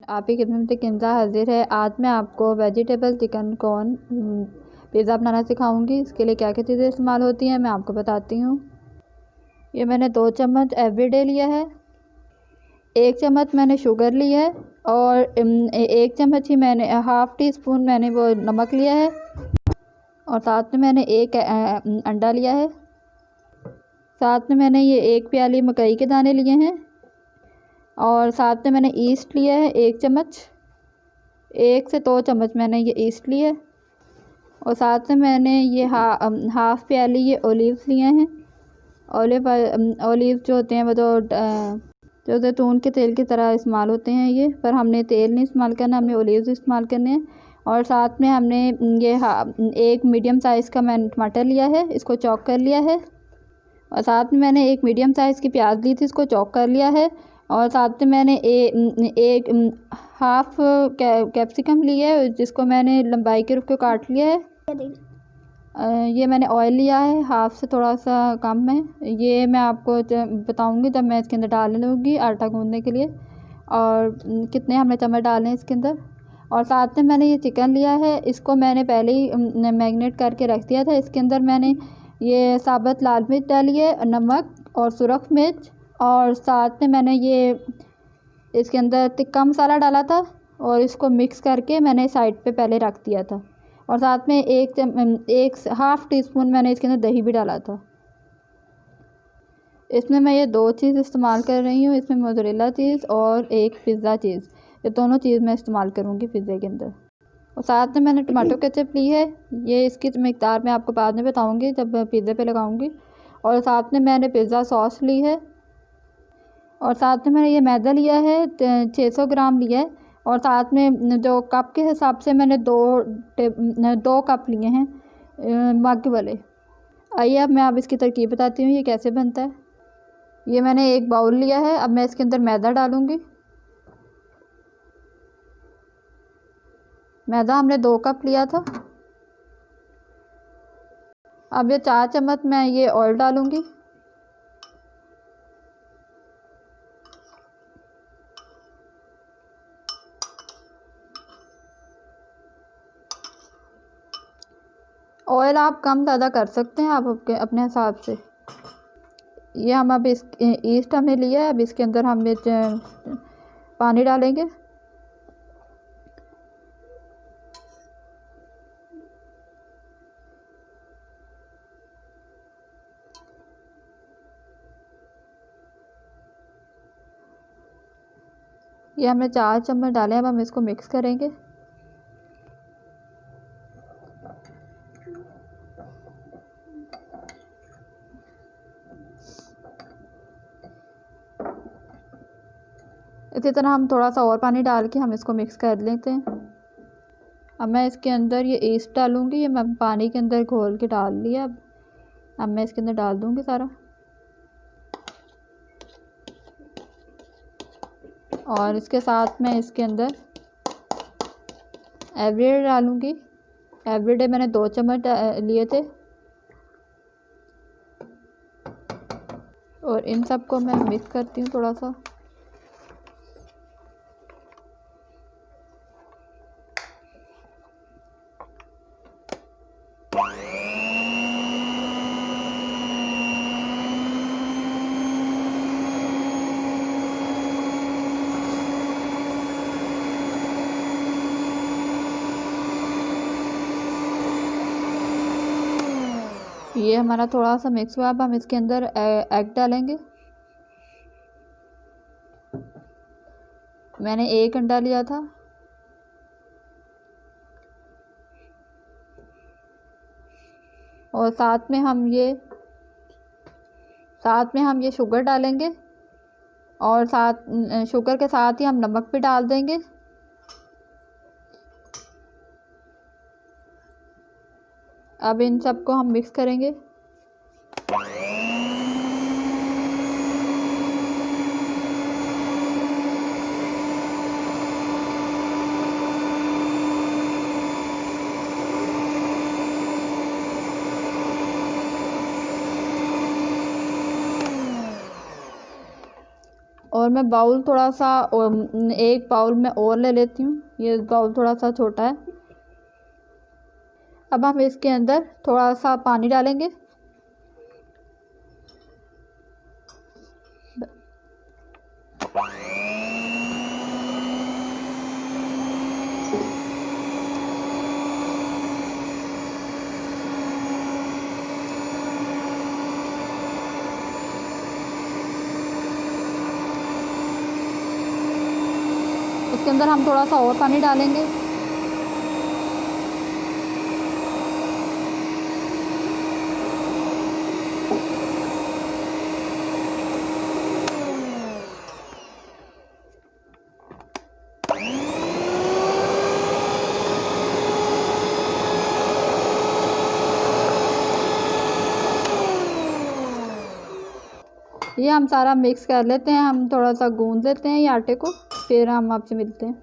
आपकी खिदमत में किंजा हाजिर है। आज मैं आपको वेजिटेबल चिकन कॉर्न पिज़्ज़ा बनाना सिखाऊंगी। इसके लिए क्या क्या चीज़ें इस्तेमाल होती हैं मैं आपको बताती हूँ। ये मैंने 2 चम्मच एवरीडे लिया है, 1 चम्मच मैंने शुगर ली है और 1 चम्मच ही मैंने हाफ़ टी स्पून मैंने वो नमक लिया है और साथ में मैंने 1 अंडा लिया है। साथ में मैंने ये 1 प्याली मकई के दाने लिए हैं और साथ में मैंने ईस्ट लिया है 1 चम्मच, 1 से 2 चम्मच मैंने ये ईस्ट लिया है और साथ में मैंने ये हाफ़ प्याली ये ओलिव्स लिए हैं। ओलिव जो होते हैं वो तो जो जैतून के तेल की तरह इस्तेमाल होते हैं ये, पर हमने तेल नहीं इस्तेमाल करना, हमने ओलिव्स इस्तेमाल करने हैं। और साथ में हमने ये 1 मीडियम साइज़ का मैंने टमाटर लिया है, इसको चॉप कर लिया है और साथ में मैंने 1 मीडियम साइज़ की प्याज ली थी, इसको चॉप कर लिया है और साथ में मैंने एक हाफ़ कैप्सिकम लिया है जिसको मैंने लंबाई के रूप को काट लिया है। ये मैंने ऑयल लिया है, हाफ़ से थोड़ा सा कम है। ये मैं आपको बताऊंगी जब मैं इसके अंदर डालने लगूँगी आटा गूँधने के लिए और कितने हमने चम्मच डालने हैं इसके अंदर। और साथ में मैंने ये चिकन लिया है, इसको मैंने पहले ही मैरिनेट करके रख दिया था। इसके अंदर मैंने ये साबुत लाल मिर्च डाली है, नमक और सुरख मिर्च और साथ में मैंने ये इसके अंदर तिक्का मसाला डाला था और इसको मिक्स करके मैंने साइड पे पहले रख दिया था। और साथ में एक हाफ़ टी स्पून मैंने इसके अंदर दही भी डाला था। इसमें मैं ये 2 चीज़ इस्तेमाल कर रही हूँ, इसमें मोज़रेला चीज़ और एक पिज़्ज़ा चीज़, ये दोनों चीज़ मैं इस्तेमाल करूँगी पिज़्ज़े के अंदर। और साथ में मैंने टमाटो केचप ली है, ये इसकी मिक़दार मैं आपको बाद में बताऊँगी जब पिज़्ज़े पे लगाऊँगी। और साथ में मैंने पिज़्ज़ा सॉस ली है और साथ में मैंने ये मैदा लिया है 600 ग्राम लिया है और साथ में जो कप के हिसाब से मैंने 2 कप लिए हैं मग वाले। आइए अब मैं आप इसकी तरकीब बताती हूँ ये कैसे बनता है। ये मैंने एक बाउल लिया है, अब मैं इसके अंदर मैदा डालूँगी। मैदा हमने 2 कप लिया था। अब ये 4 चम्मच मैं ये ऑयल डालूँगी। ऑयल आप कम ज़्यादा कर सकते हैं, आप अपने हिसाब से। ये हम अब इस ईस्ट हमने लिया है, अब इसके अंदर हम पानी डालेंगे। ये हमने 4 चम्मच डाले, अब हम इसको मिक्स करेंगे। इसी तरह हम थोड़ा सा और पानी डाल के हम इसको मिक्स कर लेते हैं। अब मैं इसके अंदर ये ईस्ट डालूँगी, ये मैं पानी के अंदर घोल के डाल लिया। अब मैं इसके अंदर डाल दूँगी सारा और इसके साथ मैं इसके अंदर एवरीडे डालूँगी। एवरीडे मैंने 2 चम्मच लिए थे और इन सबको मैं मिक्स करती हूँ थोड़ा सा। ये हमारा थोड़ा सा मिक्स हुआ, अब हम इसके अंदर एग डालेंगे। मैंने 1 अंडा लिया था और साथ में हम ये शुगर डालेंगे और शुगर के साथ ही हम नमक भी डाल देंगे। अब इन सबको हम मिक्स करेंगे। और और मैं बाउल थोड़ा सा एक बाउल में और ले लेती हूँ। ये बाउल थोड़ा सा छोटा है। अब हम इसके अंदर थोड़ा सा पानी डालेंगे। इसके अंदर हम थोड़ा सा और पानी डालेंगे। ये हम सारा मिक्स कर लेते हैं। हम थोड़ा सा गूंद लेते हैं ये आटे को, फिर हम आपसे मिलते हैं।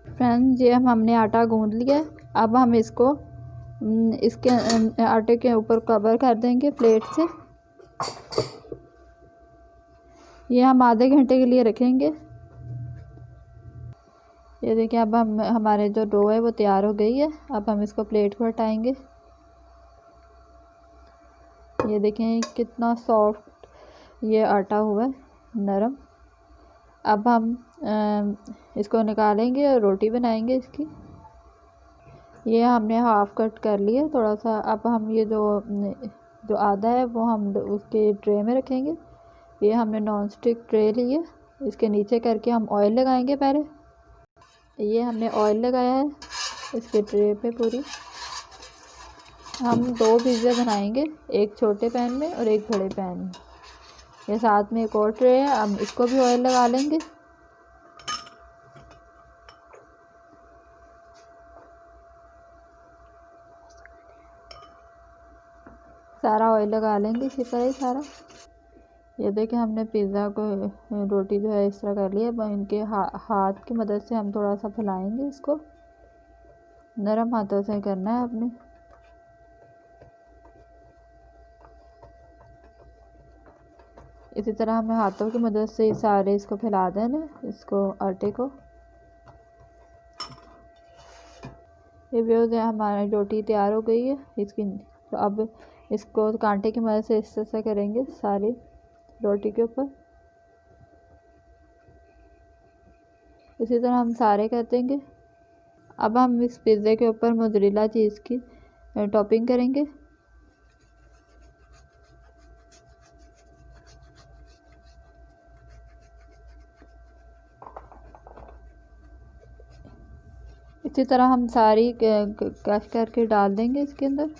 फ्रेंड्स, ये हमने आटा गूंद लिया है। अब हम इसको इसके आटे के ऊपर कवर कर देंगे प्लेट से। ये हम आधे घंटे के लिए रखेंगे। ये देखिए, अब हम हमारे जो डो है वो तैयार हो गई है। अब हम इसको प्लेट पर हटाएंगे। ये देखें कितना सॉफ्ट ये आटा हुआ है, नरम। अब हम इसको निकालेंगे और रोटी बनाएंगे इसकी। ये हमने हाफ कट कर लिया थोड़ा सा। अब हम ये जो आधा है वो हम उसके ट्रे में रखेंगे। ये हमने नॉन स्टिक ट्रे ली है। इसके नीचे करके हम ऑयल लगाएंगे पहले। ये हमने ऑयल लगाया है इसके ट्रे पे पूरी। हम 2 पिज़्ज़ा बनाएंगे, एक छोटे पैन में और एक बड़े पैन में। ये साथ में एक और ट्रे है, हम इसको भी ऑयल लगा लेंगे। सारा ऑयल लगा लेंगे इसी तरह ही सारा। ये देखिए, हमने पिज़्ज़ा को रोटी जो है इस तरह कर लिया। अब इनके हाथ की मदद से हम थोड़ा सा फैलाएंगे इसको। नरम हाथों से करना है आपने। इसी तरह हमें हाथों की मदद से सारे इसको फैला देना, इसको आटे को। ये व्यूज़ है, हमारी रोटी तैयार हो गई है इसकी। तो अब इसको कांटे की मदद से इस तरह से करेंगे सारी रोटी के ऊपर। इसी तरह हम सारे कर देंगे। अब हम इस पिज़्ज़े के ऊपर मोज़रेला चीज़ की टॉपिंग करेंगे। इसी तरह हम सारी कश करके डाल देंगे इसके अंदर।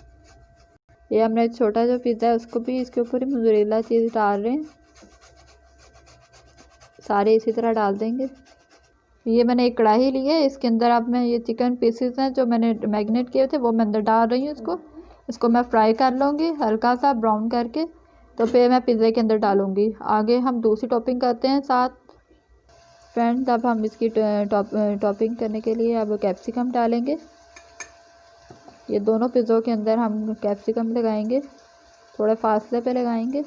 ये हमने छोटा जो पिज़्ज़ा है उसको भी इसके ऊपर ही मोज़रेला चीज़ डाल रहे हैं। सारे इसी तरह डाल देंगे। ये मैंने एक कढ़ाई ली है, इसके अंदर अब मैं ये चिकन पीसेस हैं जो मैंने मैरिनेट किए थे वो मैं अंदर डाल रही हूँ। इसको मैं फ्राई कर लूँगी हल्का सा ब्राउन करके, तो फिर मैं पिज़्ज़े के अंदर डालूँगी। आगे हम दूसरी टॉपिंग करते हैं साथ। फ्रेंड्स, अब हम इसकी टॉपिंग करने के लिए अब कैप्सिकम डालेंगे। ये दोनों पिज़्ज़ों के अंदर हम कैप्सिकम लगाएंगे, थोड़े फासले पे लगाएंगे।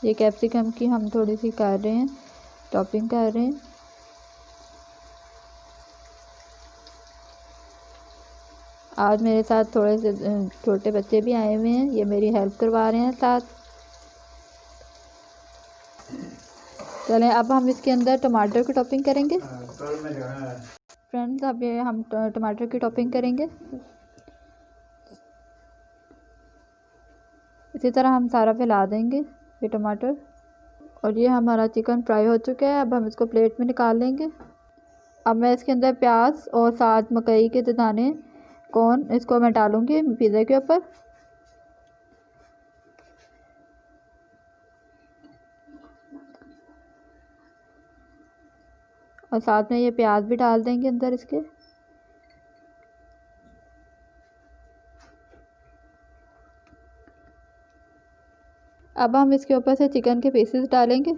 ये कैप्सिकम की हम थोड़ी सी कर रहे हैं, टॉपिंग कर रहे हैं। आज मेरे साथ थोड़े से छोटे बच्चे भी आए हुए हैं, ये मेरी हेल्प करवा रहे हैं साथ। चलें, अब हम इसके अंदर टमाटर की टॉपिंग करेंगे। फ्रेंड्स, अब ये हम टमाटर की टॉपिंग करेंगे। इसी तरह हम सारा फैला देंगे ये टमाटर। और ये हमारा चिकन फ्राई हो चुका है। अब हम इसको प्लेट में निकाल लेंगे। अब मैं इसके अंदर प्याज और साथ मकई के दाने कॉर्न इसको मैं डालूँगी पिज़्ज़े के ऊपर। और साथ में ये प्याज भी डाल देंगे अंदर इसके। अब हम इसके ऊपर से चिकन के पीसेस डालेंगे।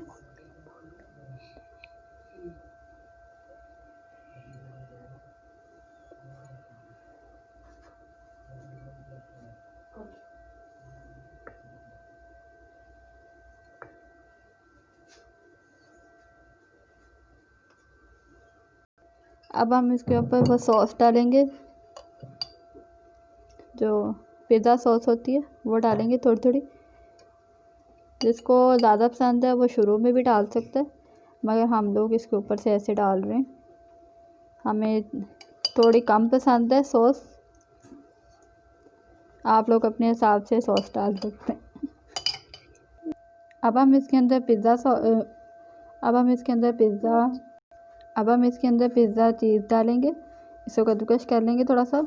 अब हम इसके ऊपर वो सॉस डालेंगे, जो पिज़्ज़ा सॉस होती है वो डालेंगे थोड़ी थोड़ी। जिसको ज़्यादा पसंद है वो शुरू में भी डाल सकता है, मगर हम लोग इसके ऊपर से ऐसे डाल रहे हैं। हमें थोड़ी कम पसंद है सॉस, आप लोग अपने हिसाब से सॉस डाल सकते हैं। अब हम इसके अंदर पिज़्ज़ा चीज़ डालेंगे। इसको कद्दूकस कर लेंगे थोड़ा सा।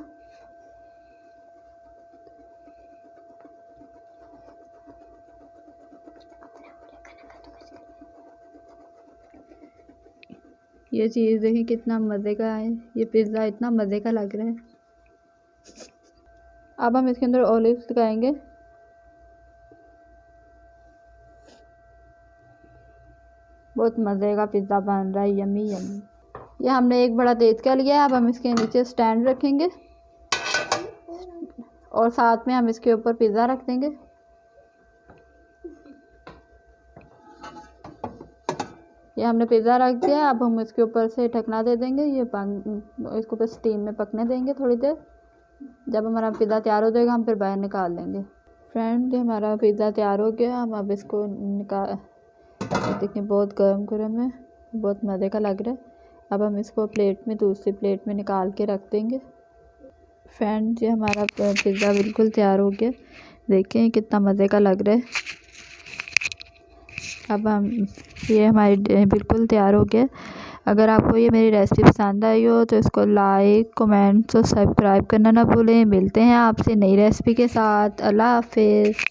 ये चीज़ देखिए कितना मज़े का है, ये पिज़्ज़ा इतना मज़े का लग रहा है। अब हम इसके अंदर ऑलिव्स लगाएंगे। बहुत मज़े का पिज़्ज़ा बन रहा है, यम्मी यम्मी। ये हमने एक बड़ा तेज कर लिया है। अब हम इसके नीचे स्टैंड रखेंगे और साथ में हम इसके ऊपर पिज़्ज़ा रख देंगे। ये हमने पिज़्ज़ा रख दिया। अब हम इसके ऊपर से ढकना दे देंगे। इसको बस स्टीम में पकने देंगे थोड़ी देर। जब हमारा पिज़्ज़ा तैयार हो जाएगा हम फिर बाहर निकाल लेंगे। फ्रेंड, हमारा पिज़्ज़ा तैयार हो गया। हम अब इसको निकाल, देखिए बहुत गर्म गर्म है, बहुत मज़े का लग रहा है। अब हम इसको दूसरी प्लेट में निकाल के रख देंगे। फ्रेंड, ये हमारा पिज़्ज़ा बिल्कुल तैयार हो गया। देखें कितना मज़े का लग रहा है। अब ये हमारी बिल्कुल तैयार हो गया। अगर आपको ये मेरी रेसिपी पसंद आई हो तो इसको लाइक, कमेंट्स और सब्सक्राइब करना ना भूलें। मिलते हैं आपसे नई रेसिपी के साथ। अल्लाह हाफ़िज़।